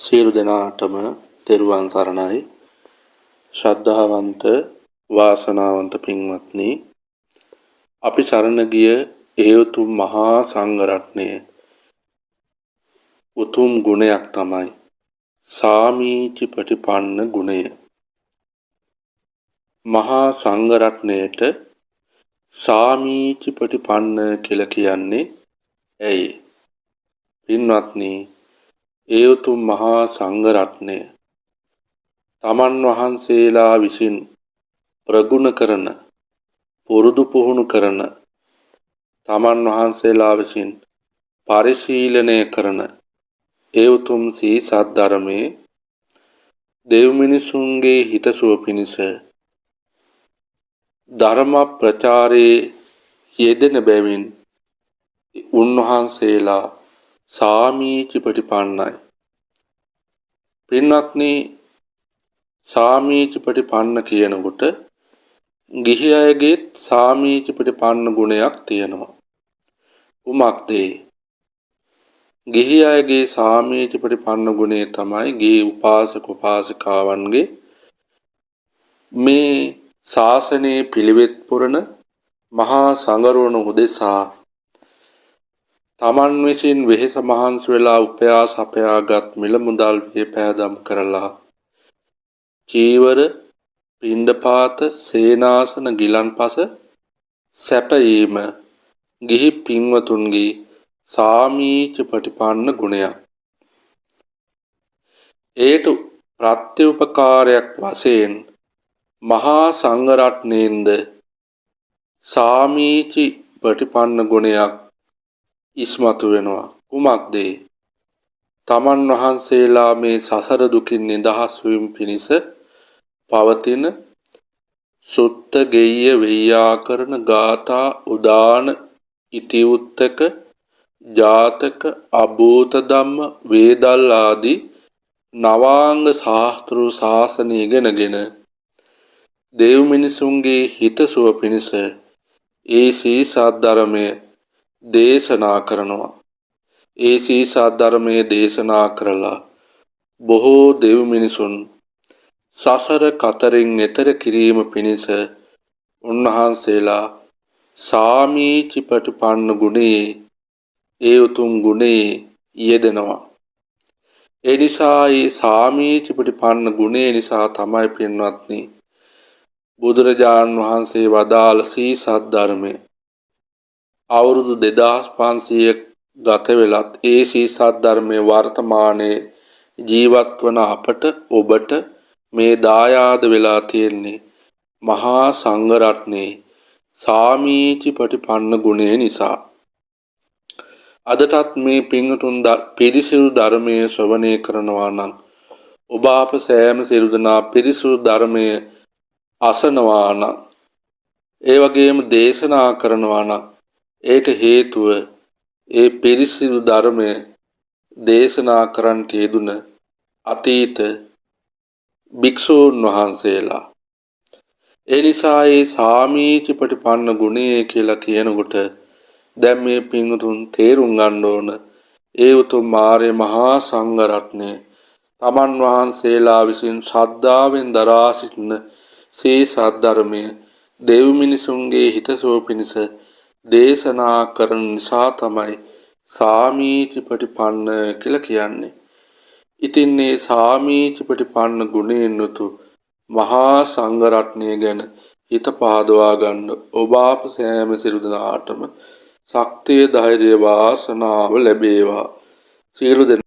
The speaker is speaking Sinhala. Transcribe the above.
සියලු දෙනාටම තෙරුවන් සරණයි. ශ්‍රද්ධාවන්ත වාසනාවන්ත පින්වත්නි, අපි සරණ ගිය ඒ උතුම් මහා සංඝ රත්නයේ උතුම් ගුණයක් තමයි සාමීචි ප්‍රතිපන්න ගුණය. මහා සංඝ රත්නයේට සාමීචි ප්‍රතිපන්න කියලා කියන්නේ ඇයි? පින්වත්නි, ඒ උතුම් මහා සංඝ රත්නය තමන් වහන්සේලා විසින් ප්‍රගුණ කරන, පුරුදු පුහුණු කරන, තමන් වහන්සේලා විසින් පරිශීලනය කරන ඒ උතුම් සී සද්ධර්මයේ දෙව් මිනිසුන්ගේ හිතසුව පිණිස ධර්ම ප්‍රචාරයේ යෙදෙන බැවින් උන්වහන්සේලා සාමීචි ප්‍රතිපන්නයි. පින්වත්නි, සාමීචි ප්‍රතිපන්න කියනකොට ගිහි අයගේත් සාමීචි ප්‍රතිපන්න ගුණයක් තියෙනවා. කුමක්ද ඒ? ගිහි අයගේ සාමීචි ප්‍රතිපන්න ගුණය තමයි ගිහි උපාසක උපාසිකාවන්ගේ මේ ශාසනයේ පිළිවෙත් පුරන මහා සංඝරුවන උදෙසා තමන් විසින් වෙහෙස මහන්සි වෙලා උපයා සපයාගත් මිල මුදල් වේපෑදම් කරලා චීවර, පිණ්ඩපාත, සේනාසන, ගිලන්පස සැපයීම ගිහි පින්වතුන්ගේ සාමීචි ප්‍රතිපන්න ගුණයක්. ඒට ප්‍රත්‍යඋපකාරයක් වශයෙන් මහා සංඝ රත්නයෙන්ද සාමීචි ප්‍රතිපන්න ගුණයක් ඉස්මතු වෙනවා. කුමක්ද ඒ? තමන් වහන්සේලා මේ සසර දුකින් නිදහස් වීම පිණිස පවතින සුත්ත ගෙය්‍ය වෙය්‍යාකරණ ගාථා උදාන ඉතිඋත්තක ජාතක අභූත ධම්ම වේදල් ආදී නවාංග ශාස්ත්‍ර ශාසනය ඉගෙනගෙන දෙව් මිනිසුන්ගේ හිතසුව පිණිස ඒ සී සද්ධර්මය දේශනා කරනවා. ඒ සී සද්ධර්මයේ දේශනා කරලා බොහෝ දෙව් මිනිසුන් සසර කතරින් එතර කිරීම පිණිස උන්වහන්සේලා සාමීචි ප්‍රතිපන්න ගුණයේ ඒ උතුම් ගුණයේ යෙදෙනවා. ඒ නිසා ඒ සාමීචි ප්‍රතිපන්න ගුණය නිසා තමයි පින්වත්නි බුදුරජාණන් වහන්සේ වදාළ සී සද්ධර්මය අවුරුදු 2500 ගත වෙලත් ඒ සී සද්ධර්මයේ වර්තමානයේ ජීවත් වන අපට ඔබට මේ දායාද වෙලා තියෙන්නේ මහා සංඝ රත්නයේ සාමීචි ප්‍රතිපන්න ගුණය නිසා. අදටත් මේ පින්වතුන් පිරිසිදු ධර්මයේ ශ්‍රවණය කරනවා නම් ඔබ අප සෑම සියලු දෙනා පිරිසිදු ධර්මයේ අසනවා නම් ඒ වගේම දේශනා කරනවා නම් ඒට හේතුව ඒ පිරිසිදු ධර්මය දේශනා කරන්නට යෙදුන අතීත භික්ෂූන් වහන්සේලා. ඒ නිසා ඒ සාමීචි ප්‍රතිපන්න ගුණය කියලා කියනකොට දැන් මේ පින්වතුන් තේරුම් ගන්න ඕන ඒ උතුම් මාර්ය මහා සංඝ රත්නය තමන් වහන්සේලා විසින් ශ්‍රද්ධාවෙන් දරා සිටින සී සද්ධර්මය දෙව් මිනිසුන්ගේ හිතසුව පිණිස දේශනා කරන නිසා තමයි සාමීචි ප්‍රතිපන්න කියලා කියන්නේ. ඉතින් මේ සාමීචි ප්‍රතිපන්න ගුණයෙන් යුතු මහා සංඝ රත්නය ගැන හිත පහදවා ගන්න ඔබ අප සෑම සියලු දෙනාටම ශක්තිය, ධෛර්යය, වාසනාව ලැබේවා. සියලු